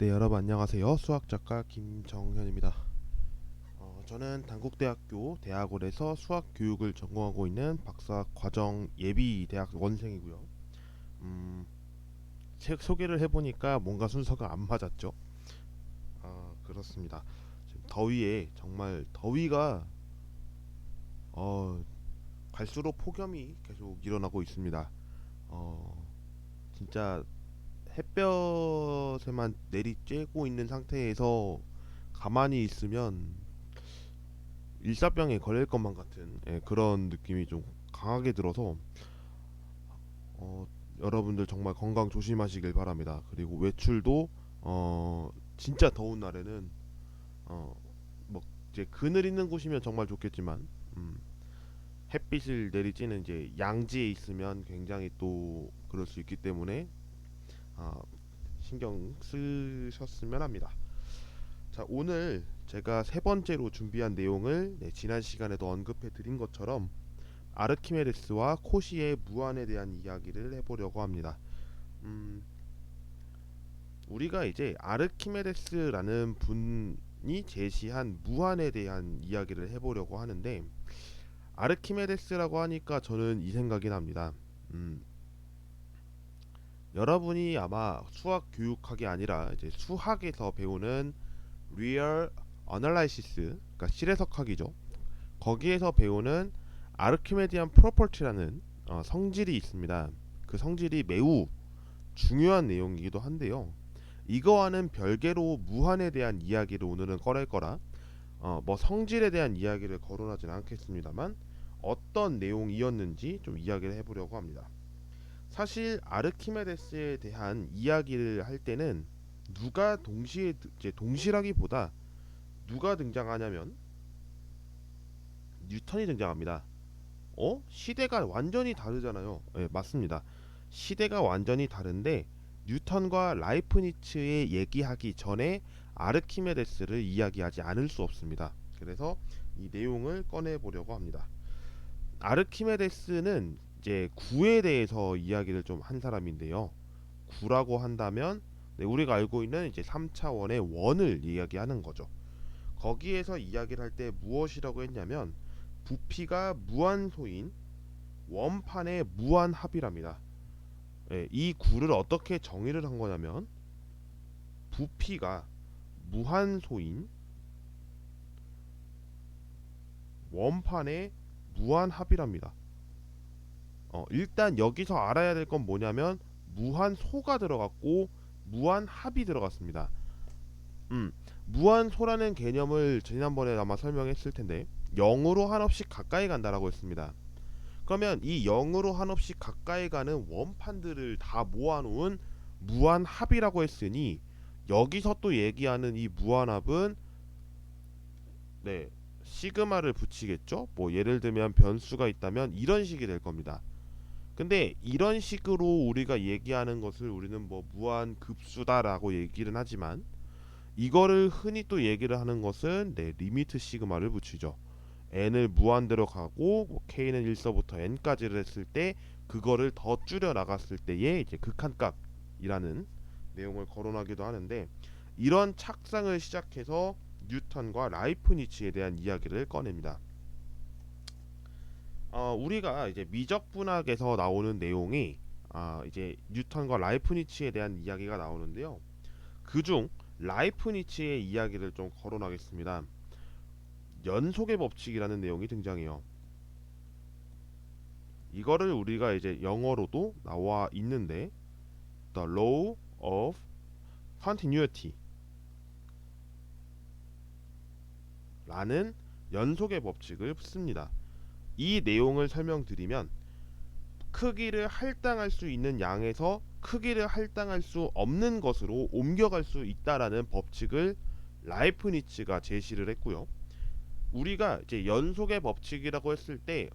네, 여러분 안녕하세요. 수학작가 김정현입니다. 저는 단국대학교 대학원에서 수학교육을 전공하고 있는 박사 과정 예비 대학 원생이고요. 음, 책 소개를 해보니까 뭔가 순서가 안 맞았죠. 그렇습니다. 지금 더위에 정말 더위가 어, 갈수록 폭염이 계속 일어나고 있습니다. 어, 진짜 햇볕에만 내리쬐고 있는 상태에서 가만히 있으면 일사병에 걸릴 것만 같은 그런 느낌이 좀 강하게 들어서 어, 여러분들 정말 건강 조심하시길 바랍니다. 그리고 외출도 진짜 더운 날에는 어, 뭐 이제 그늘 있는 곳이면 정말 좋겠지만 음, 햇빛을 내리쬐는 이제 양지에 있으면 굉장히 또 그럴 수 있기 때문에 어, 신경 쓰셨으면 합니다. 자, 오늘 제가 세 번째로 준비한 내용을 지난 시간에도 언급해 드린 것처럼 아르키메데스와 코시의 무한에 대한 이야기를 해보려고 합니다. 음, 우리가 이제 아르키메데스라는 분이 제시한 무한에 대한 이야기를 해보려고 하는데 아르키메데스라고 하니까 저는 이 생각이 납니다. 여러분이 아마 수학 교육학이 아니라 이제 수학에서 배우는 리얼 어널라이시스, 그러니까 실해석학이죠. 거기에서 배우는 아르키메디안 프로퍼티라는 성질이 있습니다. 그 성질이 매우 중요한 내용이기도 한데요. 이거와는 별개로 무한에 대한 이야기를 오늘은 꺼낼 거라 뭐 성질에 대한 이야기를 거론하지는 않겠습니다만 어떤 내용이었는지 좀 이야기를 해보려고 합니다. 사실 아르키메데스에 대한 이야기를 할 때는 누가 동시에 이제 동시라기보다 누가 등장하냐면 뉴턴이 등장합니다. 시대가 완전히 다르잖아요. 네, 맞습니다. 시대가 완전히 다른데 뉴턴과 라이프니츠의 얘기하기 전에 아르키메데스를 이야기하지 않을 수 없습니다. 그래서 이 내용을 꺼내 보려고 합니다. 아르키메데스는 이제 구에 대해서 이야기를 좀 한 사람인데요. 구라고 한다면 우리가 알고 있는 이제 3차원의 원을 이야기하는 거죠. 거기에서 이야기를 할 때 무엇이라고 했냐면 부피가 무한소인 원판의 무한합이랍니다. 이 구를 어떻게 정의를 한 거냐면 부피가 무한소인 원판의 무한합이랍니다. 일단 여기서 알아야 될 건 뭐냐면 무한소가 들어갔고 무한합이 들어갔습니다. 무한소라는 개념을 지난번에 아마 설명했을 텐데 0으로 한없이 가까이 간다라고 했습니다. 그러면 이 0으로 한없이 가까이 가는 원판들을 다 모아놓은 무한합이라고 했으니 여기서 또 얘기하는 이 무한합은 시그마를 붙이겠죠. 뭐 예를 들면 변수가 있다면 이런 식이 될 겁니다. 근데 이런 식으로 우리가 얘기하는 것을 우리는 뭐 무한급수다라고 얘기를 하지만 이거를 흔히 또 얘기를 하는 것은 리미트 시그마를 붙이죠. n을 무한대로 가고 뭐 k는 1서부터 n까지를 했을 때 그거를 더 줄여 나갔을 때의 이제 극한값이라는 내용을 거론하기도 하는데 이런 착상을 시작해서 뉴턴과 라이프니츠에 대한 이야기를 꺼냅니다. 우리가 이제 미적분학에서 나오는 내용이 이제 뉴턴과 라이프니츠에 대한 이야기가 나오는데요. 그중 라이프니츠의 이야기를 좀 거론하겠습니다. 연속의 법칙이라는 내용이 등장해요. 이거를 우리가 이제 영어로도 나와 있는데 The Law of Continuity 라는 연속의 법칙을 씁니다. 이 내용을 설명드리면 크기를 할당할 수 있는 양에서 크기를 할당할 수 없는 것으로 옮겨갈 수 있다라는 법칙을 라이프니츠가 제시를 했고요. 우리가 이제 연속의 법칙이라고 했을 때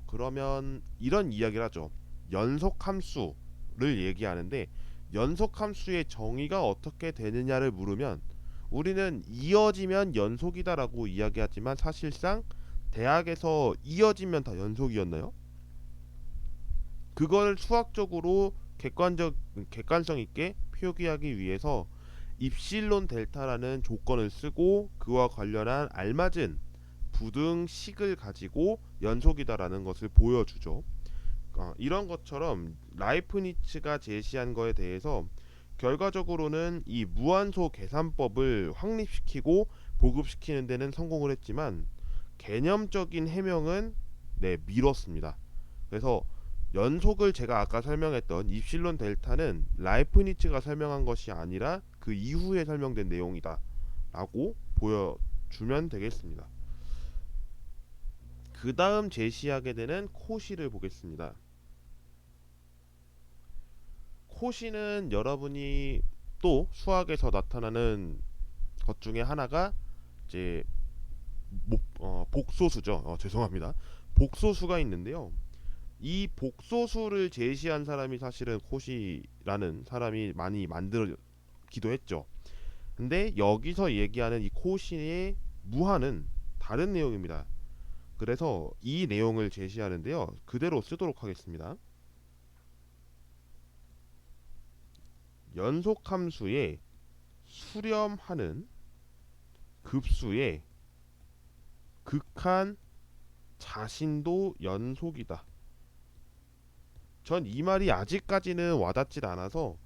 그러면 이런 이야기를 하죠. 연속 함수를 얘기하는데 연속 함수의 정의가 어떻게 되느냐를 물으면 우리는 이어지면 연속이다라고 이야기하지만 사실상 대학에서 이어지면 다 연속이었나요? 그걸 수학적으로 객관성 있게 표기하기 위해서 입실론 델타라는 조건을 쓰고 그와 관련한 알맞은 부등식을 가지고 연속이다라는 것을 보여주죠. 이런 것처럼 라이프니츠가 제시한 거에 대해서 결과적으로는 이 무한소 계산법을 확립시키고 보급시키는 데는 성공을 했지만 개념적인 해명은 미뤘습니다. 그래서 연속을 제가 아까 설명했던 입실론 델타는 라이프니츠가 설명한 것이 아니라 그 이후에 설명된 내용이다 라고 보여주면 되겠습니다. 그 다음 제시하게 되는 코시를 보겠습니다. 코시는 여러분이 또 수학에서 나타나는 것 중에 하나가 이제 복소수죠. 죄송합니다. 복소수가 있는데요. 이 복소수를 제시한 사람이 사실은 코시라는 사람이 많이 만들기도 했죠. 근데 여기서 얘기하는 이 코시의 무한은 다른 내용입니다. 그래서 이 내용을 제시하는데요. 그대로 쓰도록 하겠습니다. 연속함수에 수렴하는 급수의 극한 자신도 연속이다. 전 이 말이 아직까지는 와닿질 않아서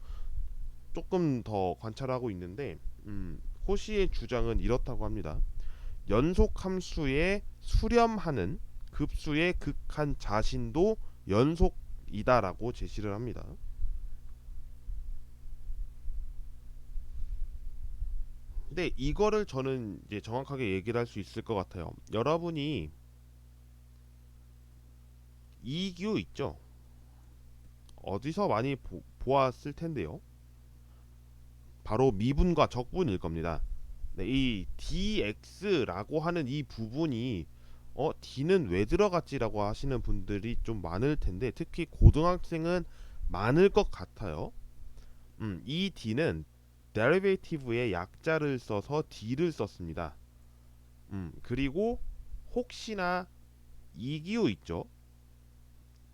조금 더 관찰하고 있는데 호시의 주장은 이렇다고 합니다. 연속함수에 수렴하는 급수의 극한 자신도 연속이다라고 제시를 합니다. 근데 이거를 저는 이제 정확하게 얘기를 할 수 있을 것 같아요. 여러분이 이규 있죠? 어디서 많이 보았을 텐데요. 바로 미분과 적분일 겁니다. 네, 이 dx라고 하는 이 부분이 d는 왜 들어갔지라고 하시는 분들이 좀 많을 텐데 특히 고등학생은 많을 것 같아요. 이 d는 derivative의 약자를 써서 d를 썼습니다. 그리고 혹시나 이기호 있죠?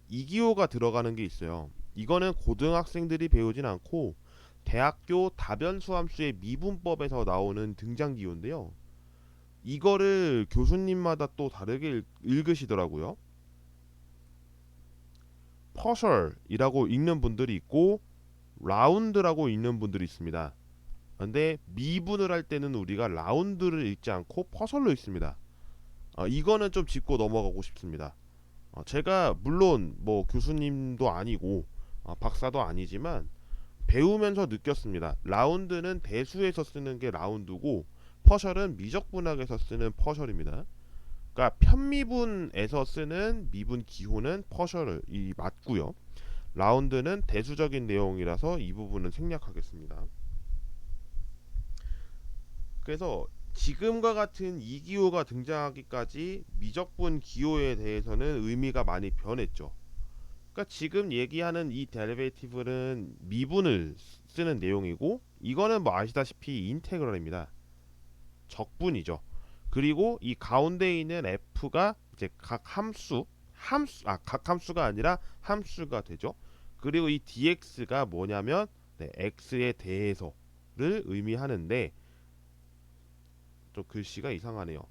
이기호가 들어가는 게 있어요. 이거는 고등학생들이 배우진 않고 대학교 다변수함수의 미분법에서 나오는 등장기호인데요. 이거를 교수님마다 또 다르게 읽으시더라고요. 퍼셜이라고 읽는 분들이 있고 라운드라고 읽는 분들이 있습니다. 근데 미분을 할 때는 우리가 라운드를 읽지 않고 퍼셜로 읽습니다. 이거는 좀 짚고 넘어가고 싶습니다. 제가 물론 뭐 교수님도 아니고 박사도 아니지만 배우면서 느꼈습니다. 라운드는 대수에서 쓰는 게 라운드고 퍼셜은 미적분학에서 쓰는 퍼셜입니다. 그러니까 편미분에서 쓰는 미분 기호는 퍼셜이 맞고요. 라운드는 대수적인 내용이라서 이 부분은 생략하겠습니다. 그래서 지금과 같은 이기호가 등장하기까지 미적분 기호에 대해서는 의미가 많이 변했죠. 그러니까 지금 얘기하는 이 데리베이티브는 미분을 쓰는 내용이고 이거는 뭐 아시다시피 인테그럴입니다. 적분이죠. 그리고 이 가운데 있는 f가 이제 각 각 함수가 아니라 함수가 되죠. 그리고 이 dx가 뭐냐면 x에 대해서를 의미하는데 좀 글씨가 이상하네요.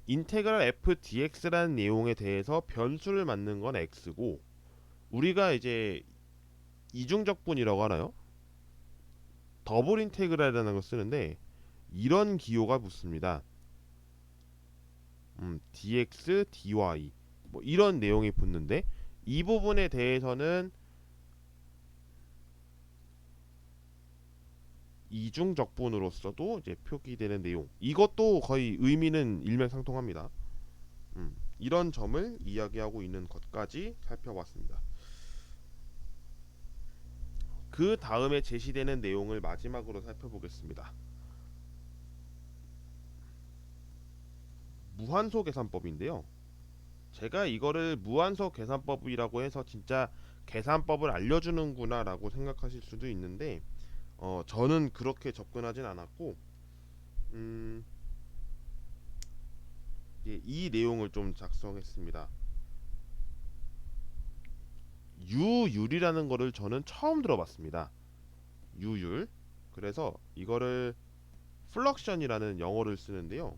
인테그랄 f dx라는 내용에 대해서 변수를 맞는 건 x고 우리가 이제 이중적분이라고 하나요? 더블 인테그랄이라는 걸 쓰는데 이런 기호가 붙습니다. dx, dy 뭐 이런 내용이 붙는데 이 부분에 대해서는 이중적분으로서도 이제 표기되는 내용 이것도 거의 의미는 일맥상통합니다. 이런 점을 이야기하고 있는 것까지 살펴봤습니다. 그 다음에 제시되는 내용을 마지막으로 살펴보겠습니다. 무한소 계산법인데요. 제가 이거를 무한소 계산법이라고 해서 진짜 계산법을 알려주는구나 라고 생각하실 수도 있는데 저는 그렇게 접근하진 않았고 이 내용을 좀 작성했습니다. 유율이라는 거를 저는 처음 들어봤습니다. 유율 그래서 이거를 플럭션이라는 영어를 쓰는데요.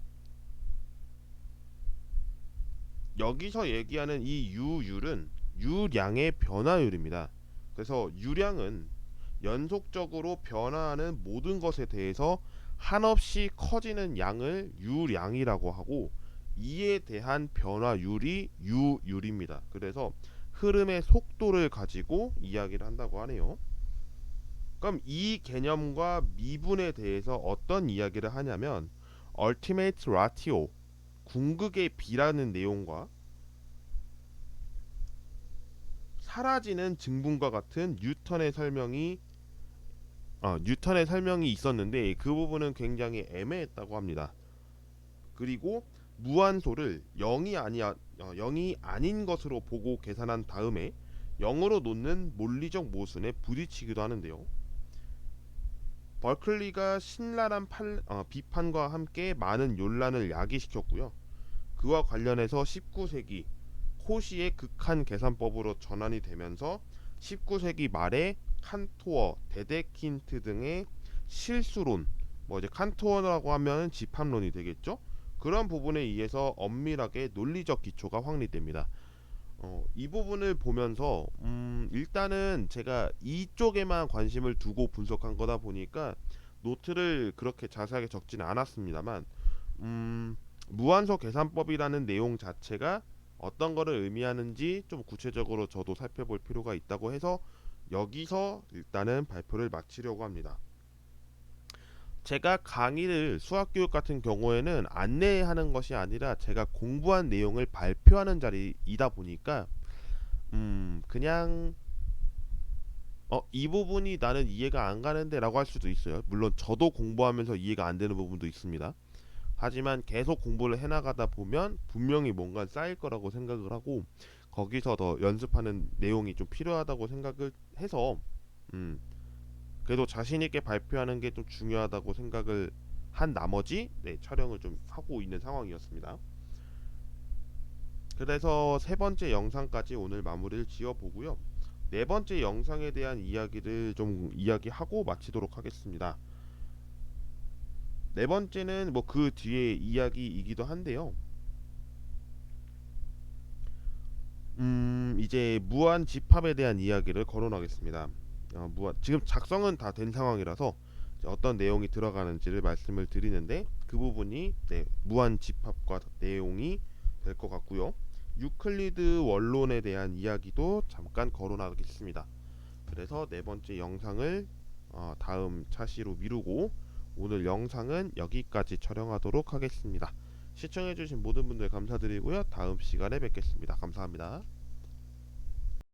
여기서 얘기하는 이 유율은 유량의 변화율입니다. 그래서 유량은 연속적으로 변화하는 모든 것에 대해서 한없이 커지는 양을 유량이라고 하고, 이에 대한 변화율이 유율입니다. 그래서 흐름의 속도를 가지고 이야기를 한다고 하네요. 그럼 이 개념과 미분에 대해서 어떤 이야기를 하냐면 ultimate ratio, 궁극의 비라는 내용과 사라지는 증분과 같은 뉴턴의 설명이 있었는데 그 부분은 굉장히 애매했다고 합니다. 그리고 무한소를 0이 아닌 것으로 보고 계산한 다음에 0으로 놓는 물리적 모순에 부딪히기도 하는데요. 버클리가 신랄한 비판과 함께 많은 논란을 야기시켰고요. 그와 관련해서 19세기 코시의 극한 계산법으로 전환이 되면서 19세기 말에 칸토어, 데데킨트 등의 실수론, 뭐 이제 칸토어라고 하면 집합론이 되겠죠. 그런 부분에 의해서 엄밀하게 논리적 기초가 확립됩니다. 이 부분을 보면서 일단은 제가 이쪽에만 관심을 두고 분석한 거다 보니까 노트를 그렇게 자세하게 적지는 않았습니다만, 무한소 계산법이라는 내용 자체가 어떤 거를 의미하는지 좀 구체적으로 저도 살펴볼 필요가 있다고 해서 여기서 일단은 발표를 마치려고 합니다. 제가 강의를 수학교육 같은 경우에는 안내하는 것이 아니라 제가 공부한 내용을 발표하는 자리이다 보니까 그냥 이 부분이 나는 이해가 안 가는데 라고 할 수도 있어요. 물론 저도 공부하면서 이해가 안 되는 부분도 있습니다. 하지만 계속 공부를 해나가다 보면 분명히 뭔가 쌓일 거라고 생각을 하고, 거기서 더 연습하는 내용이 좀 필요하다고 생각을 해서 음, 그래도 자신 있게 발표하는 게 좀 중요하다고 생각을 한 나머지 촬영을 좀 하고 있는 상황이었습니다. 그래서 세 번째 영상까지 오늘 마무리를 지어 보고요. 네 번째 영상에 대한 이야기를 좀 이야기하고 마치도록 하겠습니다. 네 번째는 뭐 그 뒤에 이야기이기도 한데요. 이제 무한 집합에 대한 이야기를 거론하겠습니다. 지금 작성은 다 된 상황이라서 어떤 내용이 들어가는지를 말씀을 드리는데, 그 부분이 무한 집합과 내용이 될 것 같고요. 유클리드 원론에 대한 이야기도 잠깐 거론하겠습니다. 그래서 네 번째 영상을 다음 차시로 미루고 오늘 영상은 여기까지 촬영하도록 하겠습니다. 시청해주신 모든 분들 감사드리고요. 다음 시간에 뵙겠습니다. 감사합니다.